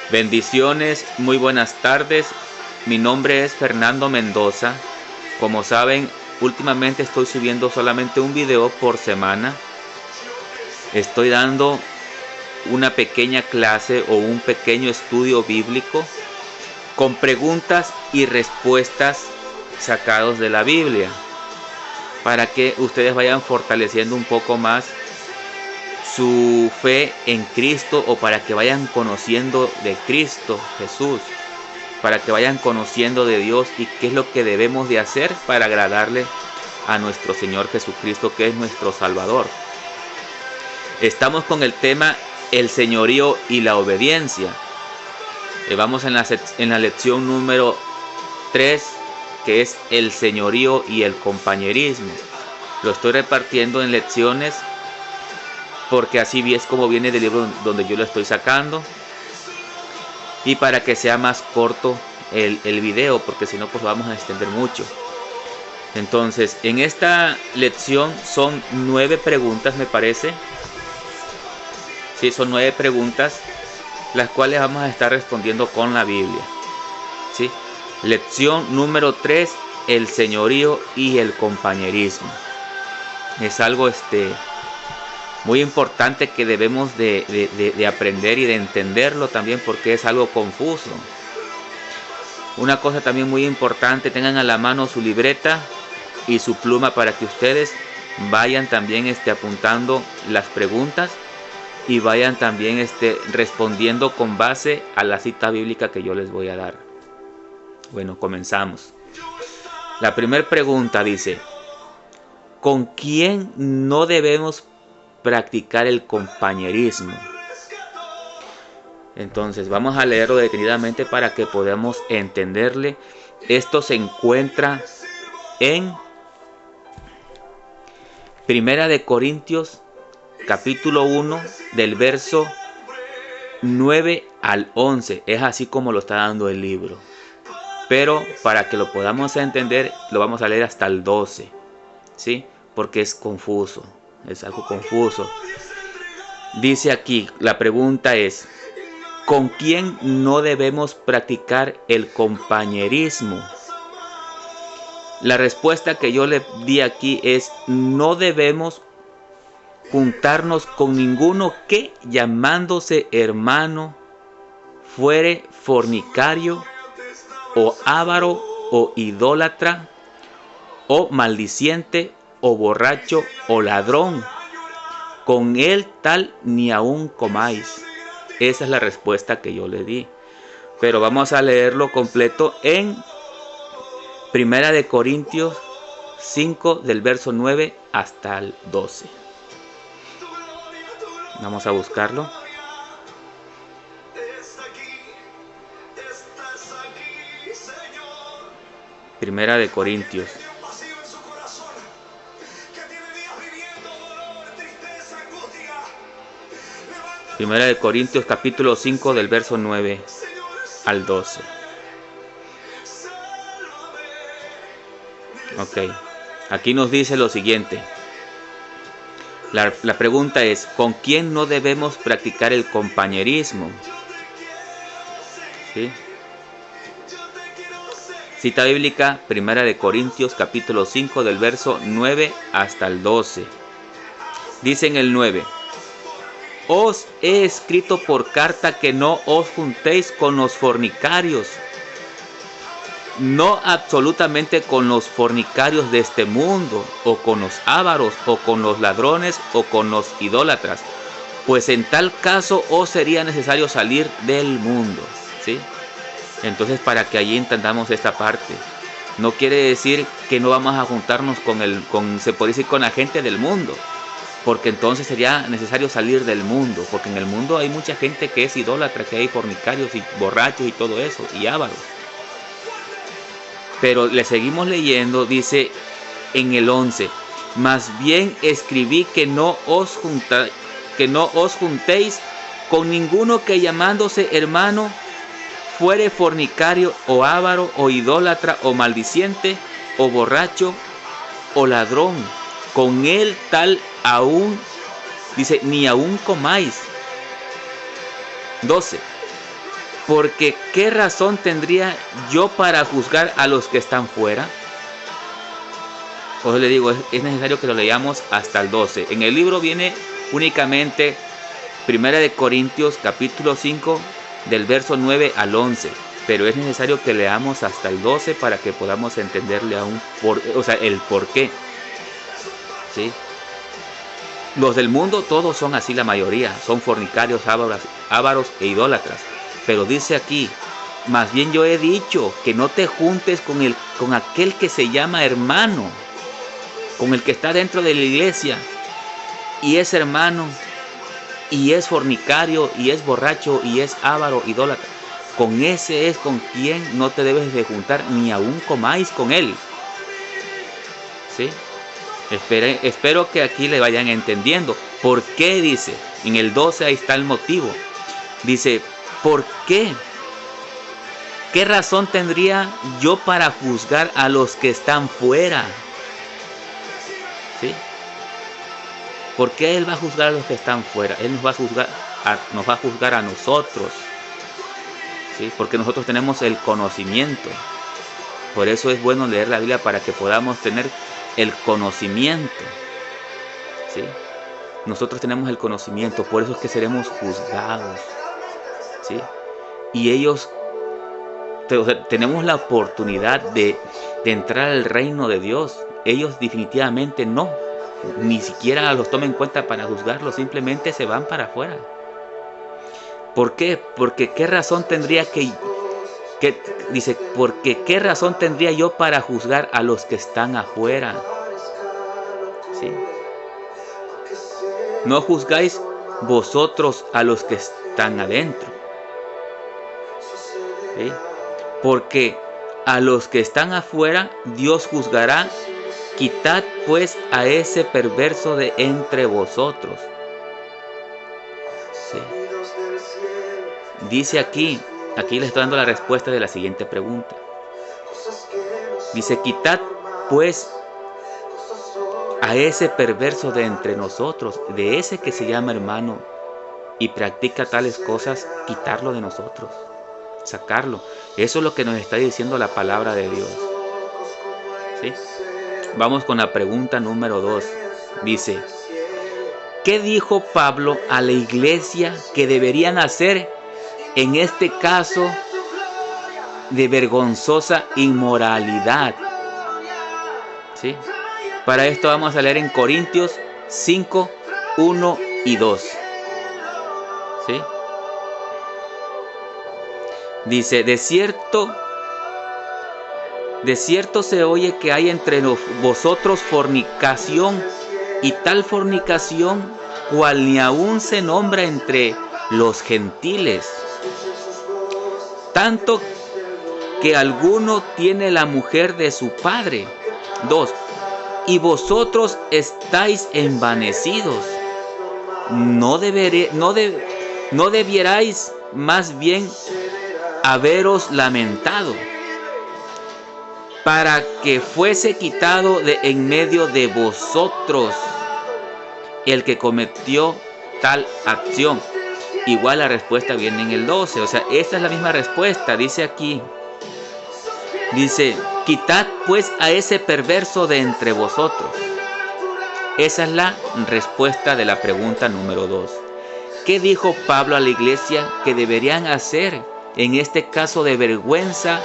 Bendiciones, muy buenas tardes. Mi nombre es Fernando Mendoza. Como saben, últimamente estoy subiendo solamente un video por semana. Estoy dando una pequeña clase o un pequeño estudio bíblico con preguntas y respuestas sacados de la Biblia, para que ustedes vayan fortaleciendo un poco más su fe en Cristo, o para que vayan conociendo de Cristo Jesús, para que vayan conociendo de Dios y qué es lo que debemos de hacer para agradarle a nuestro Señor Jesucristo, que es nuestro Salvador. Estamos con el tema el señorío y la obediencia. Vamos en la lección número 3, que es el señorío y el compañerismo. Lo estoy repartiendo en lecciones porque así es como viene del libro donde yo lo estoy sacando, y para que sea más corto el video, porque si no pues vamos a extender mucho. Entonces, en esta lección son 9 preguntas, me parece. Sí, son 9 preguntas, las cuales vamos a estar respondiendo con la Biblia. ¿Sí? Lección número 3, el señorío y el compañerismo. Es algo muy importante que debemos de aprender y de entenderlo también, porque es algo confuso. Una cosa también muy importante, tengan a la mano su libreta y su pluma para que ustedes vayan también apuntando las preguntas y vayan también respondiendo con base a la cita bíblica que yo les voy a dar. Bueno, comenzamos. La primera pregunta dice: ¿con quién no debemos practicar el compañerismo? Entonces vamos a leerlo detenidamente para que podamos entenderle. Esto se encuentra en Primera de Corintios capítulo 1 del verso 9 al 11. Es así como lo está dando el libro, pero para que lo podamos entender lo vamos a leer hasta el 12, ¿sí? Porque es confuso, es algo confuso. Dice aquí, la pregunta es: ¿con quién no debemos practicar el compañerismo? La respuesta que yo le di aquí es: no debemos juntarnos con ninguno que, llamándose hermano, fuere fornicario, o avaro, o idólatra, o maldiciente, o borracho, o ladrón. Con él tal ni aun comáis. Esa es la respuesta que yo le di. Pero vamos a leerlo completo en Primera de Corintios 5 del verso 9 hasta el 12. Vamos a buscarlo. Primera de Corintios. Primera de Corintios capítulo 5 del verso 9 al 12. Ok. Aquí nos dice lo siguiente. La pregunta es: ¿con quién no debemos practicar el compañerismo? ¿Sí? Cita bíblica, Primera de Corintios capítulo 5 del verso 9 hasta el 12. Dice en el 9: os he escrito por carta que no os juntéis con los fornicarios, no absolutamente con los fornicarios de este mundo, o con los ávaros, o con los ladrones, o con los idólatras, pues en tal caso os sería necesario salir del mundo. ¿Sí? Entonces, para que allí entendamos esta parte, no quiere decir que no vamos a juntarnos se puede decir, con la gente del mundo, porque entonces sería necesario salir del mundo, porque en el mundo hay mucha gente que es idólatra, que hay fornicarios y borrachos y todo eso, y ávaros. Pero le seguimos leyendo, dice en el 11: más bien escribí que no os juntéis con ninguno que, llamándose hermano, fuere fornicario, o avaro, o idólatra, o maldiciente, o borracho, o ladrón. Con él tal aún, dice, ni aún comáis. 12. porque ¿qué razón tendría yo para juzgar a los que están fuera? Por eso le digo, es necesario que lo leamos hasta el 12. En el libro viene únicamente 1 Corintios capítulo 5 del verso 9 al 11. Pero es necesario que leamos hasta el 12 para que podamos entenderle aún el por qué. ¿Sí? Los del mundo todos son así, la mayoría. Son fornicarios, ávaros e idólatras. Pero dice aquí, más bien yo he dicho que no te juntes con aquel que se llama hermano, con el que está dentro de la iglesia y es hermano, y es fornicario, y es borracho, y es ávaro, idólatra. Con ese es con quien no te debes de juntar, ni aún comáis con él. ¿Sí? Espero que aquí le vayan entendiendo. ¿Por qué? Dice, en el 12 ahí está el motivo. Dice, ¿por qué? ¿Qué razón tendría yo para juzgar a los que están fuera? ¿Sí? ¿Por qué Él va a juzgar a los que están fuera? Él nos va a juzgar a nosotros. ¿Sí? Porque nosotros tenemos el conocimiento. Por eso es bueno leer la Biblia, para que podamos tener el conocimiento. ¿Sí? Nosotros tenemos el conocimiento, por eso es que seremos juzgados. ¿Sí? Y ellos, tenemos la oportunidad de entrar al reino de Dios. Ellos definitivamente no. Ni siquiera los tomen en cuenta para juzgarlos, simplemente se van para afuera. ¿Por qué? Porque ¿qué razón tendría porque ¿qué razón tendría yo para juzgar a los que están afuera? ¿Sí? No juzgáis vosotros a los que están adentro. ¿Sí? Porque a los que están afuera Dios juzgará. Quitad pues a ese perverso de entre vosotros. Sí. Dice aquí les estoy dando la respuesta de la siguiente pregunta. Dice, quitad pues a ese perverso de entre nosotros, de ese que se llama hermano y practica tales cosas, quitarlo de nosotros, sacarlo. Eso es lo que nos está diciendo la palabra de Dios. ¿Sí? Vamos con la pregunta número 2. Dice, ¿qué dijo Pablo a la iglesia que deberían hacer en este caso de vergonzosa inmoralidad? ¿Sí? Para esto vamos a leer en Corintios 5, 1 y 2. ¿Sí? Dice, de cierto se oye que hay entre vosotros fornicación, y tal fornicación cual ni aún se nombra entre los gentiles, tanto que alguno tiene la mujer de su padre. 2. Y vosotros estáis envanecidos. No debierais más bien haberos lamentado, para que fuese quitado de en medio de vosotros el que cometió tal acción. Igual la respuesta viene en el 12. O sea, esta es la misma respuesta. Dice aquí. Dice, quitad pues a ese perverso de entre vosotros. Esa es la respuesta de la pregunta número 2. ¿Qué dijo Pablo a la iglesia que deberían hacer en este caso de vergüenza,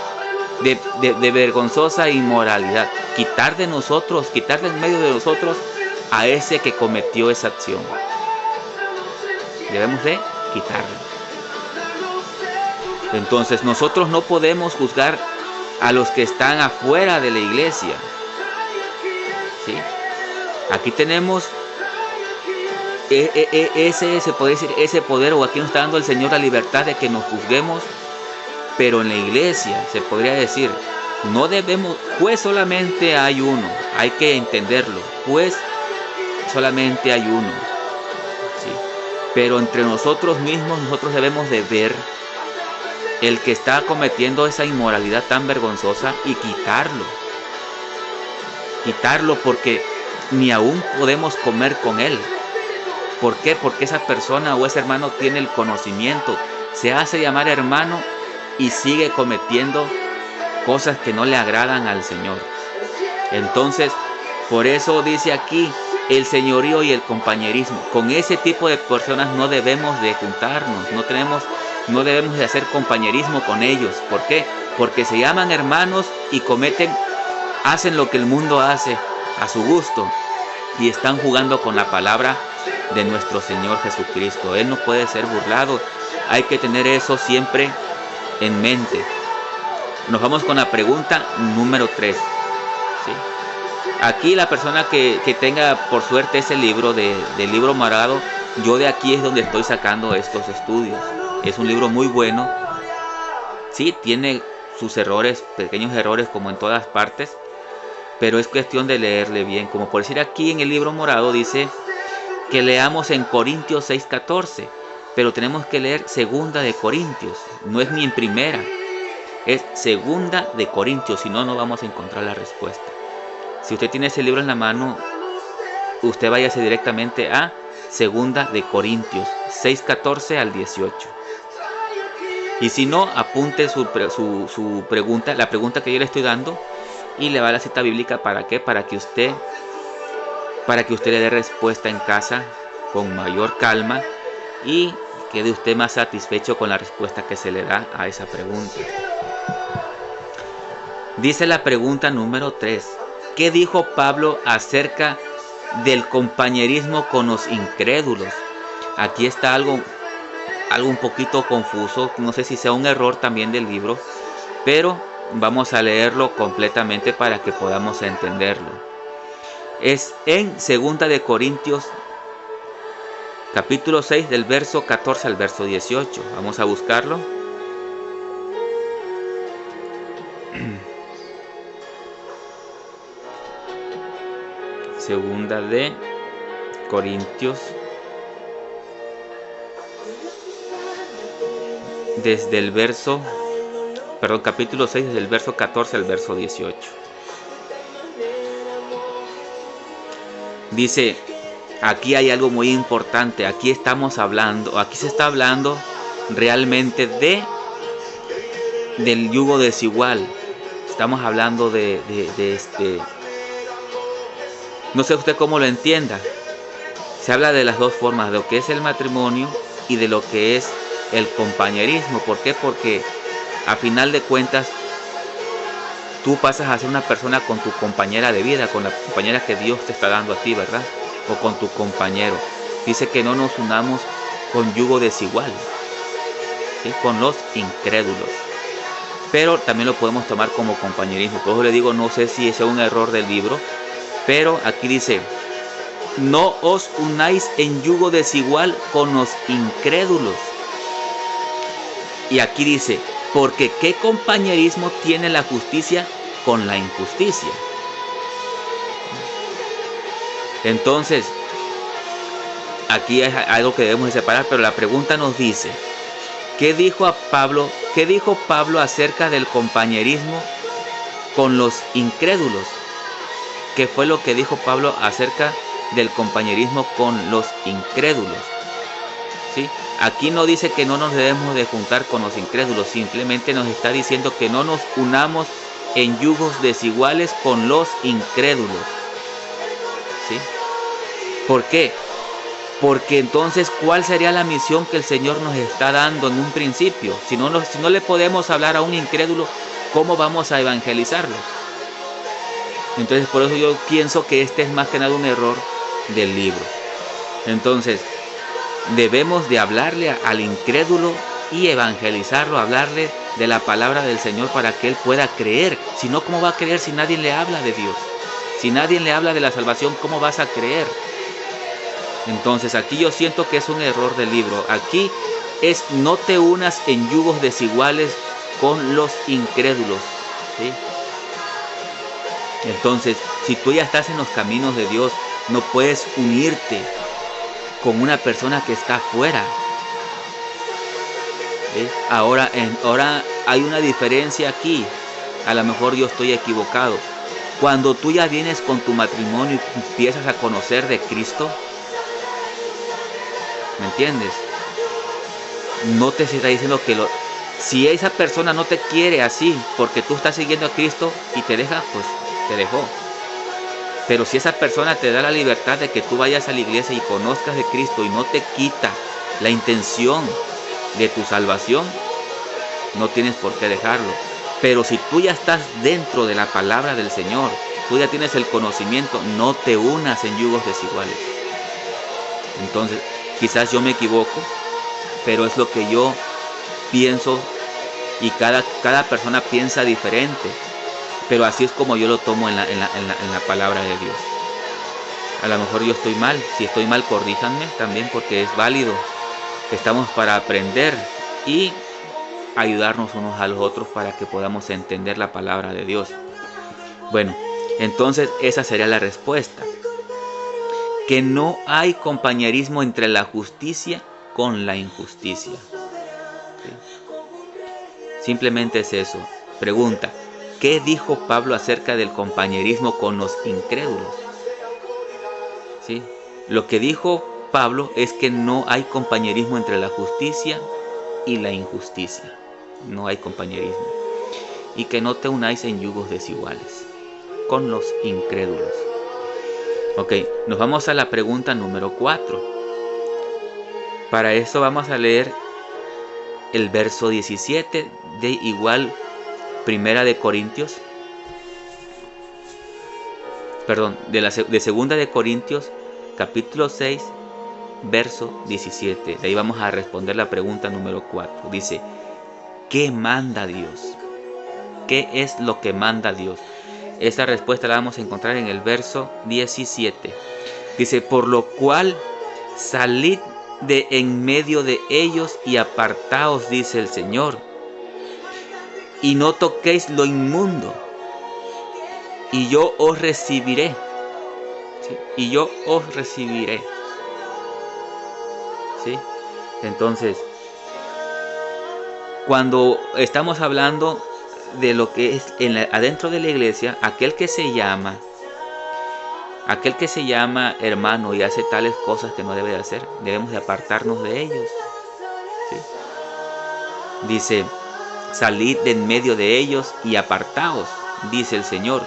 de vergonzosa inmoralidad? Quitar de nosotros, quitar de en medio de nosotros a ese que cometió esa acción. Debemos de quitarlo. Entonces nosotros no podemos juzgar a los que están afuera de la iglesia. ¿Sí? Aquí tenemos se puede decir, ese poder, o aquí nos está dando el Señor la libertad de que nos juzguemos, pero en la iglesia se podría decir, no debemos, pues solamente hay uno, hay que entenderlo, pues solamente hay uno. ¿Sí? Pero entre nosotros mismos, nosotros debemos de ver el que está cometiendo esa inmoralidad tan vergonzosa y quitarlo. Quitarlo, porque ni aún podemos comer con él. ¿Por qué? Porque esa persona o ese hermano tiene el conocimiento. Se hace llamar hermano y sigue cometiendo cosas que no le agradan al Señor. Entonces, por eso dice aquí el señorío y el compañerismo. Con ese tipo de personas no debemos de juntarnos, no debemos de hacer compañerismo con ellos. ¿Por qué? Porque se llaman hermanos y hacen lo que el mundo hace a su gusto y están jugando con la palabra de nuestro Señor Jesucristo. Él no puede ser burlado. Hay que tener eso siempre en mente. Nos vamos con la pregunta número 3. ¿Sí? Aquí la persona que tenga por suerte ese libro del libro morado, yo de aquí es donde estoy sacando estos estudios. Es un libro muy bueno. Sí, tiene sus errores, pequeños errores como en todas partes, pero es cuestión de leerle bien. Como por decir aquí en el libro morado dice que leamos en Corintios 6:14, pero tenemos que leer segunda de Corintios, no es ni en primera, es segunda de Corintios, si no, no vamos a encontrar la respuesta. Si usted tiene ese libro en la mano, usted váyase directamente a segunda de Corintios 6:14 al 18. Y si no, apunte su pregunta, la pregunta que yo le estoy dando, y le va a la cita bíblica. ¿Para qué? Para que usted le dé respuesta en casa con mayor calma y quede usted más satisfecho con la respuesta que se le da a esa pregunta. Dice la pregunta número 3. ¿Qué dijo Pablo acerca del compañerismo con los incrédulos? Aquí está algo un poquito confuso, no sé si sea un error también del libro, pero vamos a leerlo completamente para que podamos entenderlo. Es en 2 de Corintios, capítulo 6, del verso 14 al verso 18. Vamos a buscarlo. Segunda de Corintios, capítulo 6, desde el verso 14 al verso 18. Dice, aquí hay algo muy importante. Aquí se está hablando realmente del yugo desigual. Estamos hablando de no sé usted cómo lo entienda. Se habla de las dos formas, de lo que es el matrimonio y de lo que es el compañerismo. ¿Por qué? Porque a final de cuentas tú pasas a ser una persona con tu compañera de vida, con la compañera que Dios te está dando a ti, ¿verdad? O con tu compañero. Dice que no nos unamos con yugo desigual, ¿sí? Con los incrédulos. Pero también lo podemos tomar como compañerismo. Por eso le digo, no sé si es un error del libro, pero aquí dice, no os unáis en yugo desigual con los incrédulos. Y aquí dice, porque ¿qué compañerismo tiene la justicia con la injusticia? Entonces, aquí hay algo que debemos de separar, pero la pregunta nos dice, ¿qué dijo Pablo acerca del compañerismo con los incrédulos? ¿Qué fue lo que dijo Pablo acerca del compañerismo con los incrédulos? ¿Sí? Aquí no dice que no nos debemos de juntar con los incrédulos, simplemente nos está diciendo que no nos unamos en yugos desiguales con los incrédulos. ¿Sí? ¿Por qué? Porque entonces, ¿cuál sería la misión que el Señor nos está dando en un principio? Si no le podemos hablar a un incrédulo, ¿cómo vamos a evangelizarlo? Entonces, por eso yo pienso que este es más que nada un error del libro. Entonces, debemos de hablarle al incrédulo y evangelizarlo, hablarle de la palabra del Señor para que él pueda creer. Si no, ¿cómo va a creer si nadie le habla de Dios? Si nadie le habla de la salvación, ¿cómo vas a creer? Entonces, aquí yo siento que es un error del libro. Aquí es no te unas en yugos desiguales con los incrédulos, ¿sí? Entonces, si tú ya estás en los caminos de Dios, no puedes unirte con una persona que está afuera. ¿Sí? Ahora hay una diferencia aquí. A lo mejor yo estoy equivocado. Cuando tú ya vienes con tu matrimonio y empiezas a conocer de Cristo, ¿me entiendes? No te está diciendo que Si esa persona no te quiere así porque tú estás siguiendo a Cristo y te deja, pues te dejó. Pero si esa persona te da la libertad de que tú vayas a la iglesia y conozcas de Cristo y no te quita la intención de tu salvación, no tienes por qué dejarlo. Pero si tú ya estás dentro de la palabra del Señor, tú ya tienes el conocimiento, no te unas en yugos desiguales. Entonces, quizás yo me equivoco, pero es lo que yo pienso y cada persona piensa diferente. Pero así es como yo lo tomo en la palabra de Dios. A lo mejor yo estoy mal. Si estoy mal, corríjanme también, porque es válido. Estamos para aprender y ayudarnos unos a los otros para que podamos entender la palabra de Dios. Bueno, entonces esa sería la respuesta. Que no hay compañerismo entre la justicia con la injusticia. ¿Sí? Simplemente es eso. Pregunta. ¿Qué dijo Pablo acerca del compañerismo con los incrédulos? ¿Sí? Lo que dijo Pablo es que no hay compañerismo entre la justicia y la injusticia. No hay compañerismo. Y que no te unáis en yugos desiguales con los incrédulos. Ok, nos vamos a la pregunta número 4. Para eso vamos a leer el verso 17 de igual Primera de Corintios, de Segunda de Corintios, capítulo 6, verso 17. De ahí vamos a responder la pregunta número 4. Dice, ¿qué manda Dios? ¿Qué es lo que manda Dios? Esta respuesta la vamos a encontrar en el verso 17. Dice, por lo cual salid de en medio de ellos y apartaos, dice el Señor. Y no toquéis lo inmundo, y yo os recibiré. ¿Sí? Y yo os recibiré. ¿Sí? Entonces, cuando estamos hablando de lo que es adentro de la iglesia, aquel que se llama hermano y hace tales cosas que no debe de hacer, debemos de apartarnos de ellos. ¿Sí? Dice, salid de en medio de ellos y apartaos, dice el Señor,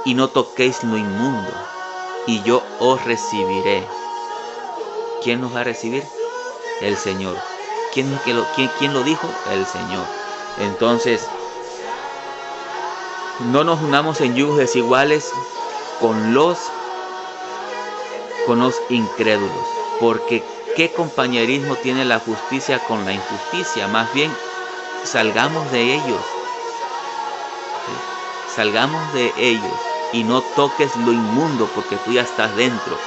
y no toquéis lo inmundo, y yo os recibiré. ¿Quién nos va a recibir? El Señor. ¿Quién lo dijo? El Señor. Entonces, no nos unamos en yugos desiguales con los incrédulos, porque ¿qué compañerismo tiene la justicia con la injusticia? Más bien, salgamos de ellos. ¿Sí? Salgamos de ellos y no toques lo inmundo, porque tú ya estás dentro.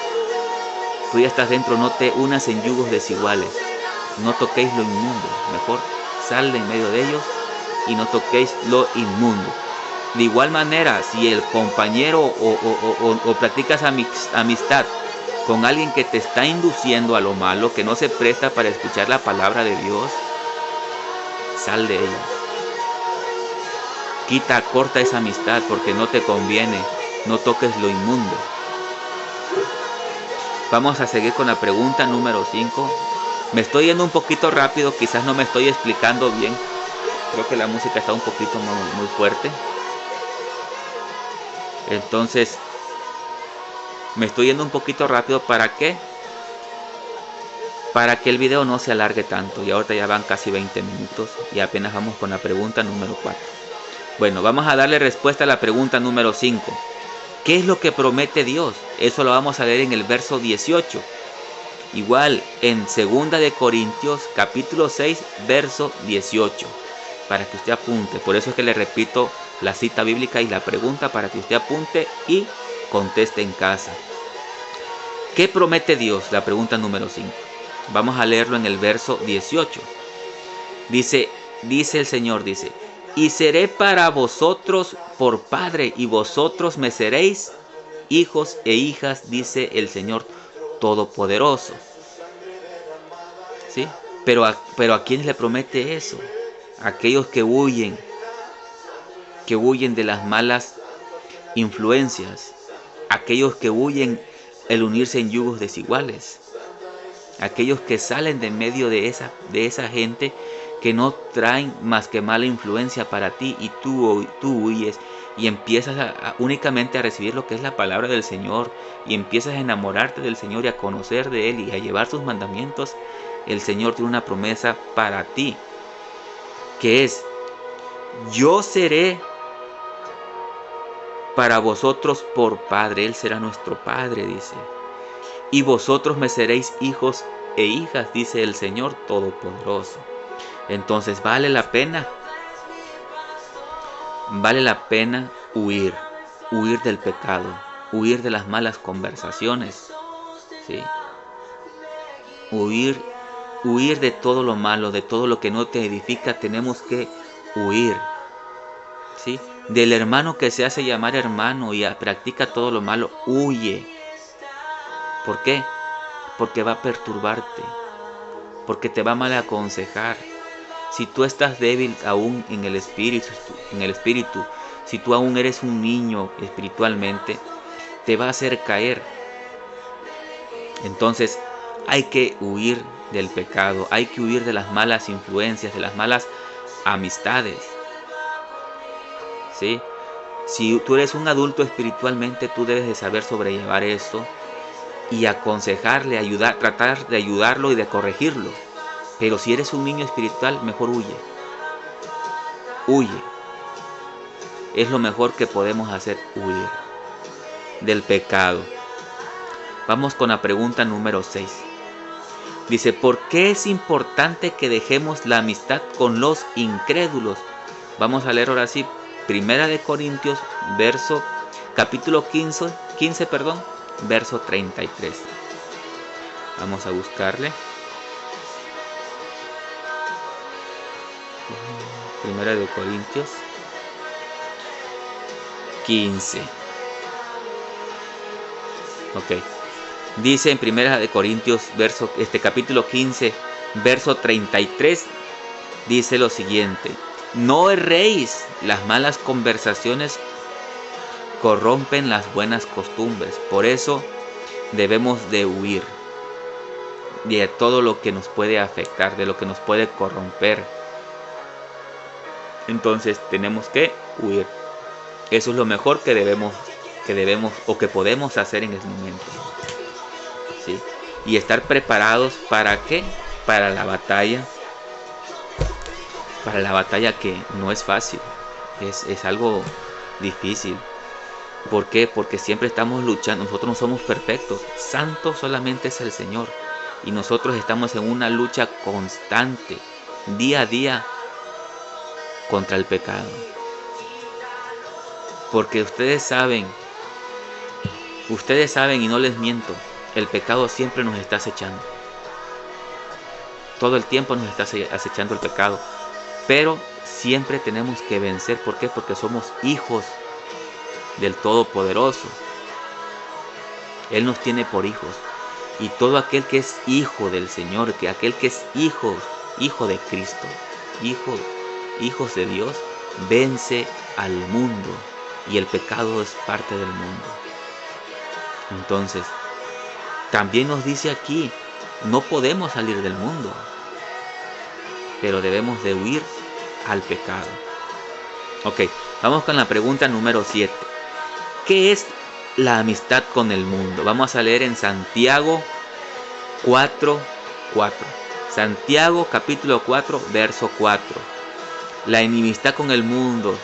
Tú ya estás dentro, no te unas en yugos desiguales. No toquéis lo inmundo. Mejor sal de en medio de ellos y no toquéis lo inmundo. De igual manera, si el compañero o practicas amistad con alguien que te está induciendo a lo malo, que no se presta para escuchar la palabra de Dios, sal de ellos. Corta esa amistad porque no te conviene. No toques lo inmundo. Vamos a seguir con la pregunta número 5. Me estoy yendo un poquito rápido, quizás no me estoy explicando bien. Creo que la música está un poquito muy fuerte. Entonces, me estoy yendo un poquito rápido. ¿Para qué? Para que el video no se alargue tanto. Y ahorita ya van casi 20 minutos y apenas vamos con la pregunta número 4. Bueno, vamos a darle respuesta a la pregunta número 5. ¿Qué es lo que promete Dios? Eso lo vamos a leer en el verso 18. Igual en 2 de Corintios capítulo 6 verso 18. Para que usted apunte. Por eso es que le repito la cita bíblica y la pregunta para que usted apunte y conteste en casa. ¿Qué promete Dios? La pregunta número 5. Vamos a leerlo en el verso 18. Dice el Señor, dice, y seré para vosotros por Padre, y vosotros me seréis hijos e hijas, dice el Señor Todopoderoso. ¿Sí? Pero ¿a quién le promete eso? Aquellos que huyen de las malas influencias, aquellos que huyen el unirse en yugos desiguales, aquellos que salen de medio de esa gente que no traen más que mala influencia para ti, y tú huyes y empiezas únicamente a recibir lo que es la palabra del Señor, y empiezas a enamorarte del Señor y a conocer de Él y a llevar sus mandamientos. El Señor tiene una promesa para ti, que es: yo seré para vosotros por Padre. Él será nuestro Padre, dice. Y vosotros me seréis hijos e hijas, dice el Señor Todopoderoso. Entonces vale la pena huir del pecado, huir de las malas conversaciones, ¿sí? Huir de todo lo malo, de todo lo que no te edifica. Tenemos que huir, ¿sí? Del hermano que se hace llamar hermano y practica todo lo malo, huye. ¿Por qué? Porque va a perturbarte, porque te va a mal aconsejar. Si tú estás débil aún en el espíritu, si tú aún eres un niño espiritualmente, te va a hacer caer. Entonces hay que huir del pecado, hay que huir de las malas influencias, de las malas amistades, ¿sí? Si tú eres un adulto espiritualmente, tú debes de saber sobrellevar esto y aconsejarle, tratar de ayudarlo y de corregirlo. Pero si eres un niño espiritual, mejor huye. Huye. Es lo mejor que podemos hacer, huir del pecado. Vamos con la pregunta número 6. Dice: ¿por qué es importante que dejemos la amistad con los incrédulos? Vamos a leer ahora sí, Primera de Corintios, capítulo 15, verso 33. Vamos a buscarle. Primera de Corintios 15. Ok. Dice en Primera de Corintios, capítulo 15, verso 33, dice lo siguiente: no erréis, las malas conversaciones corrompen las buenas costumbres. Por eso debemos de huir de todo lo que nos puede afectar, de lo que nos puede corromper. Entonces tenemos que huir. Eso es lo mejor que debemos o que podemos hacer en ese momento, ¿sí? Y estar preparados ¿para qué? Para la batalla que no es fácil, es algo difícil. ¿Por qué? Porque siempre estamos luchando. Nosotros no somos perfectos, santo solamente es el Señor, y nosotros estamos en una lucha constante, día a día, contra el pecado. Porque ustedes saben y no les miento, el pecado siempre nos está acechando. Todo el tiempo nos está acechando el pecado. Pero siempre tenemos que vencer. ¿Por qué? Porque somos hijos del Todopoderoso. Él nos tiene por hijos. Y todo aquel que es hijo del Señor, aquel que es hijo de Cristo, hijos de Dios, vence al mundo. Y el pecado es parte del mundo. Entonces, también nos dice aquí, no podemos salir del mundo, pero debemos de huir al pecado. Ok, vamos con la pregunta número 7. ¿Qué es la amistad con el mundo? Vamos a leer en Santiago 4:4. Santiago capítulo 4, verso 4. La enemistad con el mundo.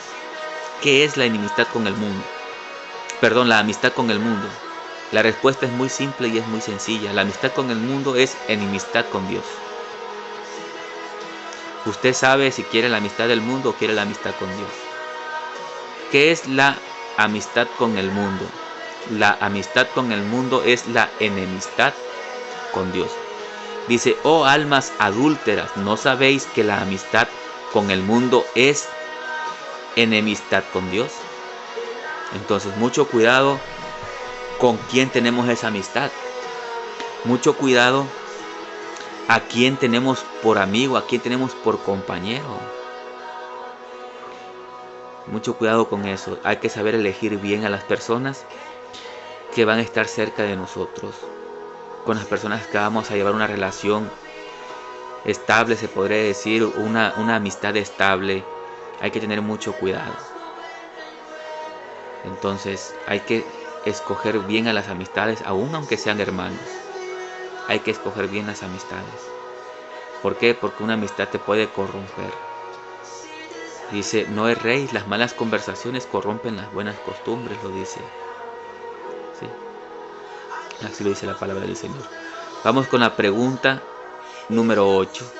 ¿Qué es la enemistad con el mundo? La amistad con el mundo. La respuesta es muy simple y es muy sencilla. La amistad con el mundo es enemistad con Dios. Usted sabe si quiere la amistad del mundo o quiere la amistad con Dios. ¿Qué es la amistad con el mundo? La amistad con el mundo es la enemistad con Dios. Dice: oh almas adúlteras, ¿no sabéis que la amistad con el mundo es enemistad con Dios? Entonces, mucho cuidado con quién tenemos esa amistad. Mucho cuidado a quién tenemos por amigo, a quién tenemos por compañero. Mucho cuidado con eso. Hay que saber elegir bien a las personas que van a estar cerca de nosotros, con las personas que vamos a llevar una relación estable, se podría decir, una amistad estable, hay que tener mucho cuidado. Entonces hay que escoger bien a las amistades, aun aunque sean hermanos. Hay que escoger bien las amistades. ¿Por qué? Porque una amistad te puede corromper. Dice, no erréis, las malas conversaciones corrompen las buenas costumbres, lo dice. ¿Sí? Así lo dice la palabra del Señor. Vamos con la pregunta número 8.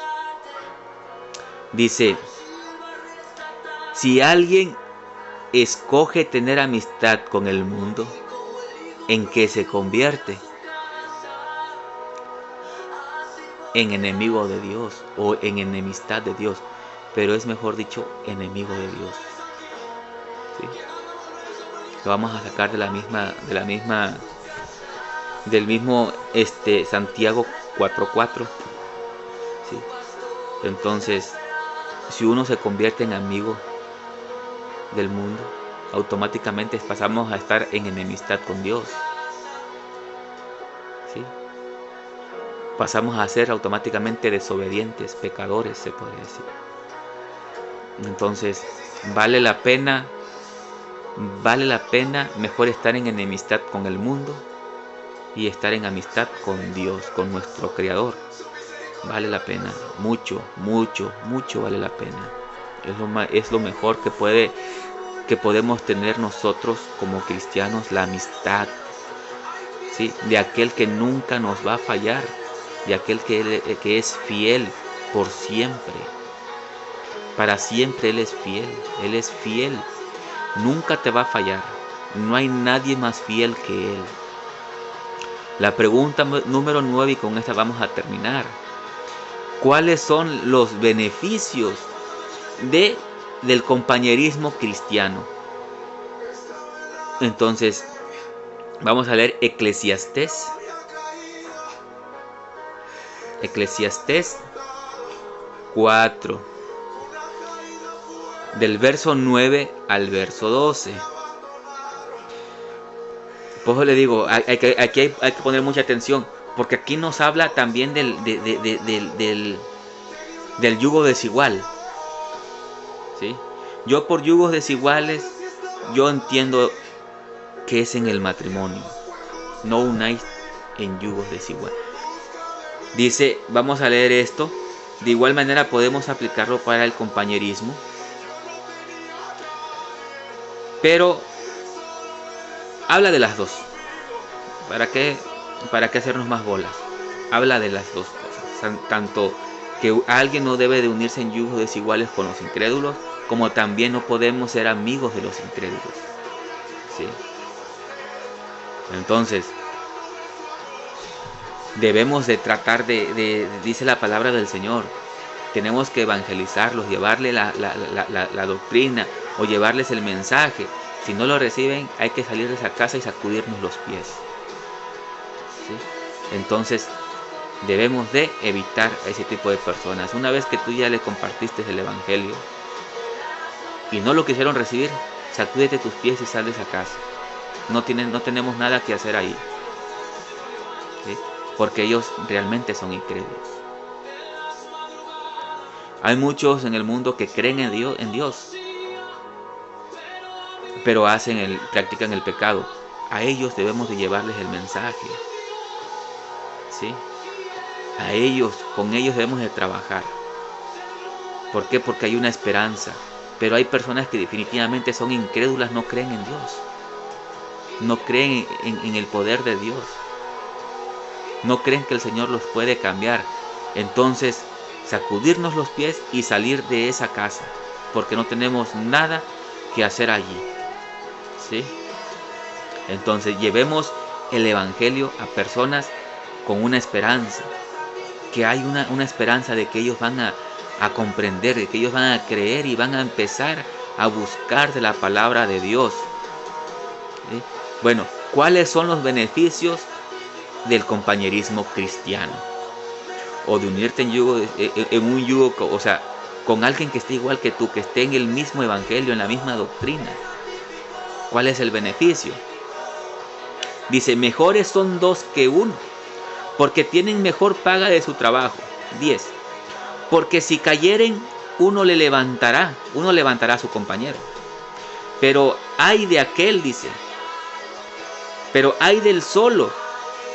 Dice, si alguien escoge tener amistad con el mundo, ¿en qué se convierte? En enemigo de Dios o en enemistad de Dios, pero es mejor dicho enemigo de Dios. ¿Sí? Lo vamos a sacar del mismo Santiago 4:4. ¿Sí? Entonces, si uno se convierte en amigo del mundo, automáticamente pasamos a estar en enemistad con Dios. ¿Sí? Pasamos a ser automáticamente desobedientes, pecadores, se podría decir. Entonces, vale la pena mejor estar en enemistad con el mundo y estar en amistad con Dios, con nuestro Creador. Vale la pena, mucho, mucho, mucho vale la pena. Es lo mejor que podemos tener nosotros como cristianos, la amistad, ¿sí? De aquel que nunca nos va a fallar, de aquel que es fiel por siempre. Para siempre Él es fiel, nunca te va a fallar, no hay nadie más fiel que Él. La pregunta número 9, y con esta vamos a terminar. ¿Cuáles son los beneficios del compañerismo cristiano? Entonces, vamos a leer Eclesiastés 4, del verso 9 al verso 12. Por eso le digo, aquí hay que poner mucha atención, porque aquí nos habla también del yugo desigual. ¿Sí? Yo por yugos desiguales, yo entiendo que es en el matrimonio. No unáis en yugos desiguales. Dice, vamos a leer esto. De igual manera podemos aplicarlo para el compañerismo. Pero habla de las dos. ¿Para qué hacernos más bolas? Habla de las dos cosas. Tanto que alguien no debe de unirse en yugos desiguales con los incrédulos, como también no podemos ser amigos de los incrédulos. ¿Sí? Entonces, debemos de tratar dice la palabra del Señor, tenemos que evangelizarlos, llevarle la doctrina o llevarles el mensaje. Si no lo reciben, hay que salir de esa casa y sacudirnos los pies. ¿Sí? Entonces, debemos de evitar a ese tipo de personas. Una vez que tú ya le compartiste el evangelio y no lo quisieron recibir, sacúdete tus pies y sal de esa casa. No tenemos nada que hacer ahí. ¿Sí? Porque ellos realmente son incrédulos. Hay muchos en el mundo que creen en Dios, pero practican el pecado. A ellos debemos de llevarles el mensaje. ¿Sí? Con ellos debemos de trabajar. ¿Por qué? Porque hay una esperanza. Pero hay personas que definitivamente son incrédulas, no creen en Dios. No creen en el poder de Dios. No creen que el Señor los puede cambiar. Entonces, sacudirnos los pies y salir de esa casa, porque no tenemos nada que hacer allí. ¿Sí? Entonces, llevemos el evangelio a personas con una esperanza, que hay una esperanza de que ellos van a comprender, de que ellos van a creer y van a empezar a buscar de la palabra de Dios. ¿Sí? Bueno, ¿cuáles son los beneficios del compañerismo cristiano? O de unirte en un yugo, o sea, con alguien que esté igual que tú, que esté en el mismo evangelio, en la misma doctrina. ¿Cuál es el beneficio? Dice, mejores son dos que uno, porque tienen mejor paga de su trabajo. 10. Porque si cayeren, uno levantará a su compañero. Pero ay de aquel, dice, pero ay del solo,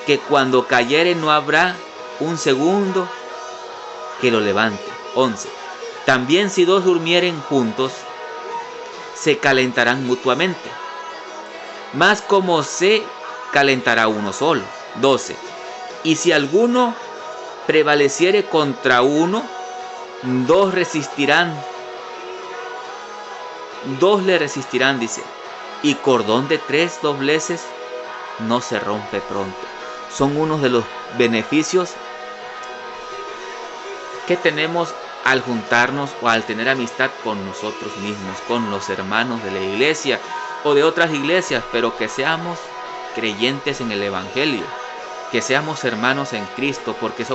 que cuando cayere no habrá un segundo que lo levante. 11. También si dos durmieren juntos, se calentarán mutuamente. Mas como se calentará uno solo. 12. Y si alguno prevaleciere contra uno, dos le resistirán, dice. Y cordón de 3 dobleces no se rompe pronto. Son unos de los beneficios que tenemos al juntarnos o al tener amistad con nosotros mismos, con los hermanos de la iglesia o de otras iglesias, pero que seamos creyentes en el Evangelio, que seamos hermanos en Cristo, porque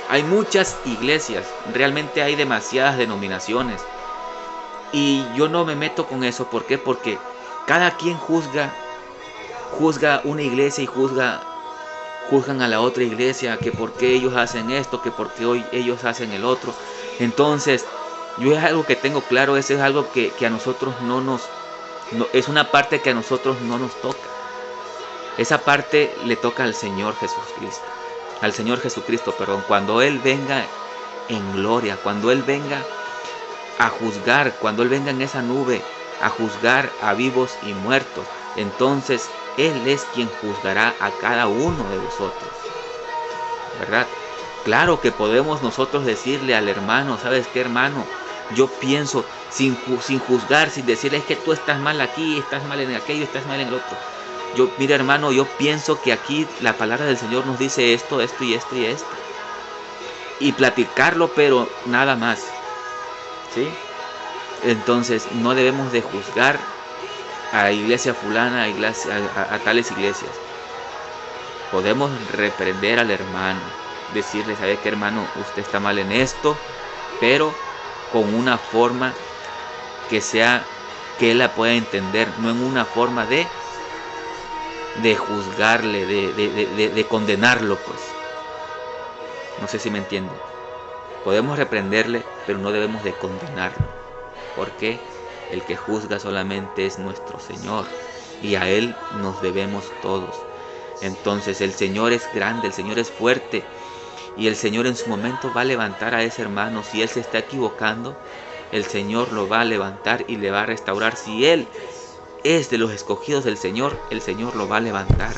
hay muchas iglesias, realmente hay demasiadas denominaciones, y yo no me meto con eso. ¿Por qué? Porque cada quien juzga una iglesia y juzgan a la otra iglesia, que por qué ellos hacen esto, que por qué hoy ellos hacen el otro. Entonces, yo es algo que tengo claro, eso es algo que a nosotros es una parte que a nosotros no nos toca. Esa parte le toca al Señor Jesucristo, cuando Él venga en gloria, cuando Él venga a juzgar, cuando Él venga en esa nube a juzgar a vivos y muertos, entonces Él es quien juzgará a cada uno de vosotros, ¿verdad? Claro que podemos nosotros decirle al hermano, ¿sabes qué, hermano? Yo pienso sin juzgar, sin decirle, es que tú estás mal aquí, estás mal en aquello, estás mal en el otro. Mira, hermano, yo pienso que aquí la palabra del Señor nos dice esto, esto y esto y esto. Y platicarlo, pero nada más, ¿sí? Entonces no debemos de juzgar a iglesia fulana, a tales iglesias. Podemos reprender al hermano, decirle, ¿sabe qué, hermano? Usted está mal en esto, pero con una forma que él la pueda entender, no en una forma de juzgarle, de condenarlo, pues. No sé si me entienden. Podemos reprenderle, pero no debemos de condenarlo, porque el que juzga solamente es nuestro Señor, y a Él nos debemos todos. Entonces el Señor es grande, el Señor es fuerte, y el Señor en su momento va a levantar a ese hermano. Si él se está equivocando, el Señor lo va a levantar y le va a restaurar. Si él es de los escogidos del Señor, el Señor lo va a levantar.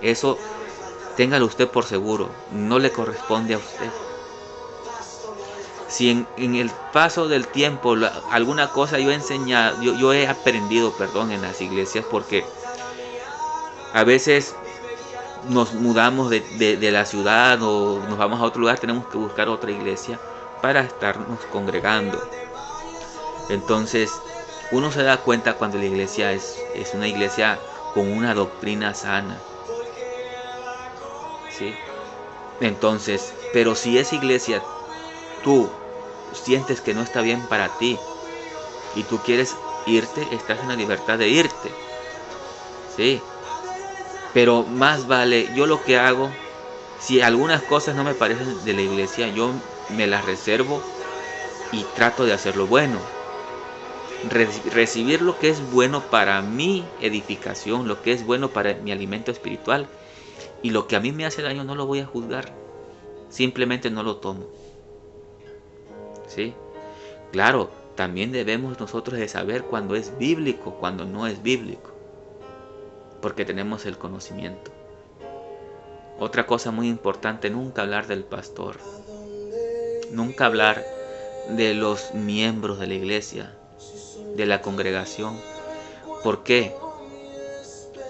Eso téngalo usted por seguro, no le corresponde a usted. Si en el paso del tiempo alguna cosa yo he aprendido, en las iglesias, porque a veces nos mudamos de la ciudad o nos vamos a otro lugar, tenemos que buscar otra iglesia para estarnos congregando. Entonces uno se da cuenta cuando la iglesia es una iglesia con una doctrina sana, ¿sí? Entonces, pero si esa iglesia tú sientes que no está bien para ti y tú quieres irte, estás en la libertad de irte, ¿sí? Pero más vale, yo lo que hago, si algunas cosas no me parecen de la iglesia, yo me las reservo y trato de hacer lo bueno. Recibir lo que es bueno para mi edificación, lo que es bueno para mi alimento espiritual, y lo que a mí me hace daño no lo voy a juzgar, simplemente no lo tomo, ¿sí? Claro, también debemos nosotros de saber cuando es bíblico, cuando no es bíblico, porque tenemos el conocimiento. Otra cosa muy importante, nunca hablar del pastor, nunca hablar de los miembros de la iglesia, de la congregación. ¿Por qué?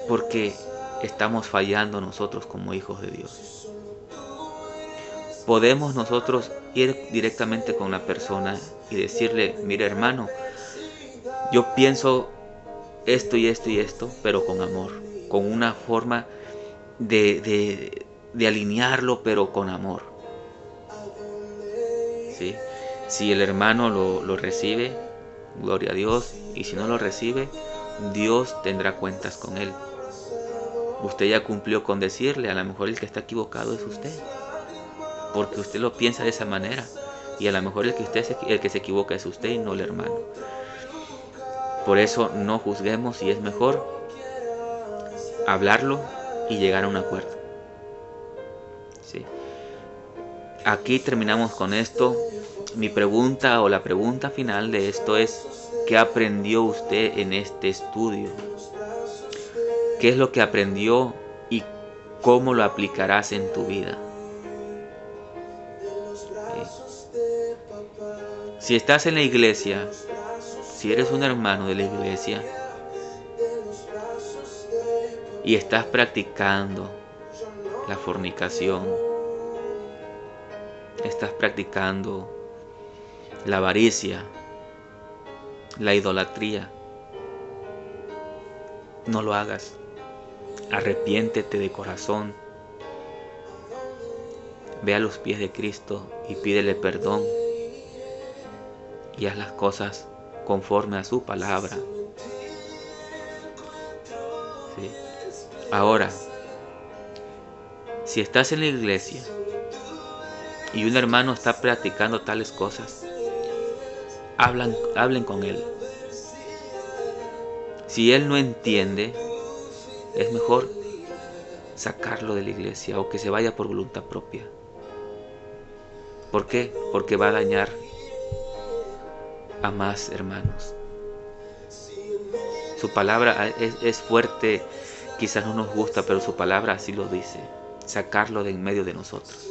Porque estamos fallando nosotros como hijos de Dios. Podemos nosotros ir directamente con la persona y decirle, mira, hermano, yo pienso esto y esto y esto, pero con amor, con una forma de alinearlo, pero con amor, ¿sí? Si el hermano lo recibe, gloria a Dios, y si no lo recibe, Dios tendrá cuentas con él. Usted ya cumplió con decirle, a lo mejor el que está equivocado es usted. porque usted lo piensa de esa manera. Y a lo mejor el que se equivoca es usted y no el hermano. Por eso no juzguemos y es mejor hablarlo y llegar a un acuerdo. ¿Sí? Aquí terminamos con esto. Mi pregunta o la pregunta final de esto es: ¿qué aprendió usted en este estudio? ¿Qué es lo que aprendió y cómo lo aplicarás en tu vida? Si estás en la iglesia, si eres un hermano de la iglesia y estás practicando la fornicación, estás practicando la avaricia, la idolatría, no lo hagas. Arrepiéntete de corazón. Ve a los pies de Cristo y pídele perdón. Y haz las cosas conforme a su palabra. ¿Sí? Ahora, si estás en la iglesia y un hermano está practicando tales cosas, hablen con él. Si él no entiende, es mejor sacarlo de la iglesia o que se vaya por voluntad propia. ¿Por qué? Porque va a dañar a más hermanos. Su palabra es fuerte, quizás no nos gusta, pero su palabra así lo dice: sacarlo de en medio de nosotros.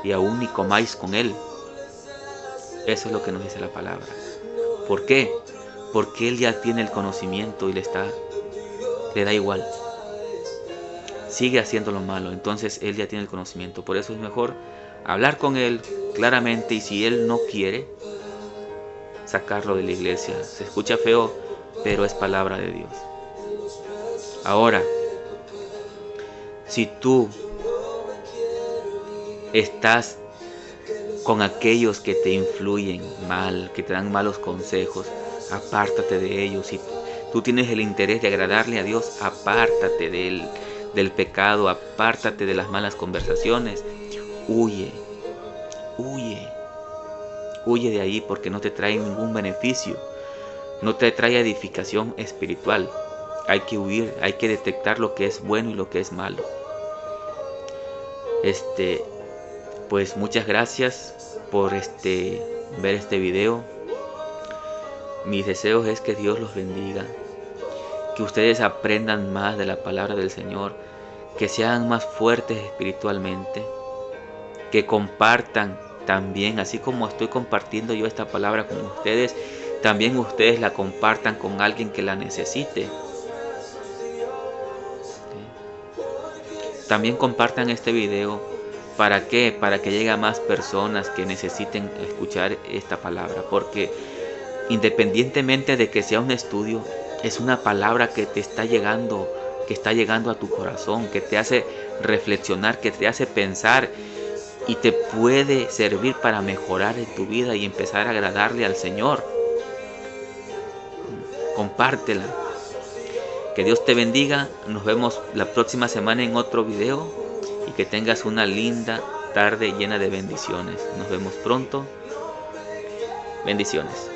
Y aún ni comáis con él. Eso es lo que nos dice la palabra. ¿Por qué? Porque él ya tiene el conocimiento y le da igual. Sigue haciendo lo malo, entonces él ya tiene el conocimiento. Por eso es mejor hablar con él claramente, y si él no quiere, sacarlo de la iglesia. Se escucha feo, pero es palabra de Dios. Ahora, si tú estás con aquellos que te influyen mal, que te dan malos consejos, apártate de ellos. Si tú tienes el interés de agradarle a Dios, apártate del pecado, apártate de las malas conversaciones. Huye de ahí, porque no te trae ningún beneficio, no te trae edificación espiritual. Hay que huir, hay que detectar lo que es bueno y lo que es malo. Pues muchas gracias por ver este video. Mis deseos es que Dios los bendiga, que ustedes aprendan más de la palabra del Señor, que sean más fuertes espiritualmente, que compartan también, así como estoy compartiendo yo esta palabra con ustedes, también ustedes la compartan con alguien que la necesite. También compartan este video. ¿Para qué? Para que llegue a más personas que necesiten escuchar esta palabra, porque independientemente de que sea un estudio, es una palabra que te está llegando, a tu corazón, que te hace reflexionar, que te hace pensar y te puede servir para mejorar en tu vida y empezar a agradarle al Señor. Compártela. Que Dios te bendiga. Nos vemos la próxima semana en otro video y que tengas una linda tarde llena de bendiciones. Nos vemos pronto. Bendiciones.